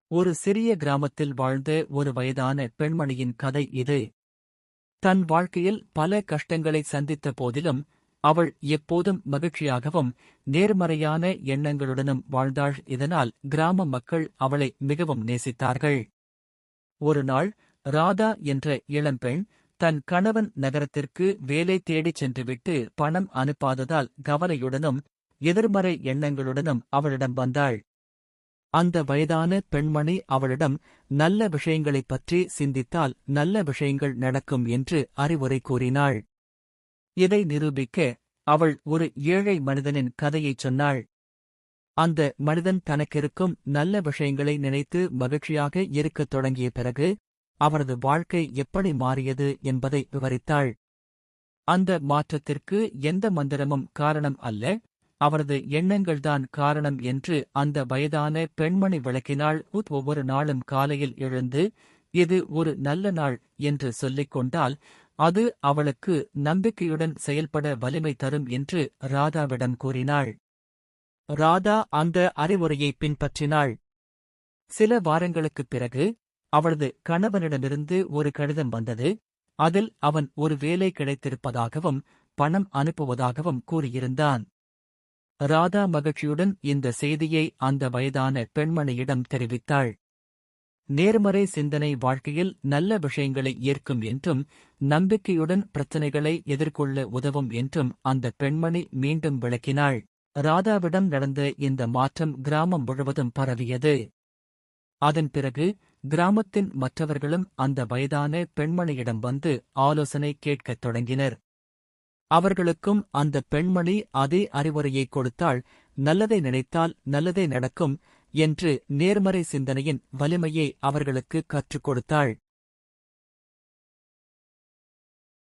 ஒரு சிறிய கிராமத்தில் வாழ்ந்த ஒரு வயதான பெண்மணியின் கதை இது. தன் வாழ்க்கையில் பல கஷ்டங்களை சந்தித்த போதிலும் அவள் எப்போதும் மகிழ்ச்சியாகவும் நேர்மறையான எண்ணங்களுடனும் வாழ்ந்தாள். இதனால் கிராம மக்கள் அவளை மிகவும் நேசித்தார்கள். ஒரு நாள் ராதா என்ற இளம்பெண் தன் கணவன் நகரத்திற்கு வேலை தேடிச் சென்றுவிட்டு பணம் அனுப்பாததால் கவலையுடனும் எதிர்மறை எண்ணங்களுடனும் அவளிடம் வந்தாள். அந்த வயதான பெண்மணி அவளிடம் நல்ல விஷயங்களைப் பற்றி சிந்தித்தால் நல்ல விஷயங்கள் நடக்கும் என்று அறிவுரை கூறினாள். இதை நிரூபிக்க அவள் ஒரு ஏழை மனிதனின் கதையைச் சொன்னாள். அந்த மனிதன் தனக்கிருக்கும் நல்ல விஷயங்களை நினைத்து மகிழ்ச்சியாக இருக்கத் தொடங்கிய பிறகு அவரது வாழ்க்கை எப்படி மாறியது என்பதை விவரித்தாள். அந்த மாற்றத்திற்கு எந்த மந்திரமும் காரணம் அல்ல, அவரது எண்ணங்கள்தான் காரணம் என்று அந்த வயதான பெண்மணி விளக்கினாள். ஒவ்வொரு நாளும் காலையில் எழுந்து இது ஒரு நல்ல நாள் என்று சொல்லிக் கொண்டால் அது அவளுக்கு நம்பிக்கையுடன் செயல்பட வலிமை தரும் என்று ராதாவிடம் கூறினாள். ராதா அந்த அறிவுரையை பின்பற்றினாள். சில வாரங்களுக்குப் பிறகு அவளது கணவனிடமிருந்து ஒரு கடிதம் வந்தது. அதில் அவன் ஒரு வேலை கிடைத்திருப்பதாகவும் பணம் அனுப்புவதாகவும் கூறியிருந்தான். ராதா மகிழ்ச்சியுடன் இந்த செய்தியை அந்த வயதான பெண்மணியிடம் தெரிவித்தாள். நேர்மறை சிந்தனை வாழ்க்கையில் நல்ல விஷயங்களை ஈர்க்கும் என்றும் நம்பிக்கையுடன் பிரச்சினைகளை எதிர்கொள்ள உதவும் என்றும் அந்த பெண்மணி மீண்டும் விளக்கினாள். ராதாவிடம் நடந்த இந்த மாற்றம் கிராமம் முழுவதும் பரவியது. அதன் பிறகு கிராமத்தின் மற்றவர்களும் அந்த வயதான பெண்மணியிடம் வந்து ஆலோசனை கேட்கத் தொடங்கினர். அவர்களுக்கும் அந்த பெண்மணி அதே அறிவுரையை கொடுத்தாள். நல்லதை நினைத்தால் நல்லதே நடக்கும் என்று நேர்மறை சிந்தனையின் வலிமையை அவர்களுக்கு கற்றுக் கொடுத்தாள்.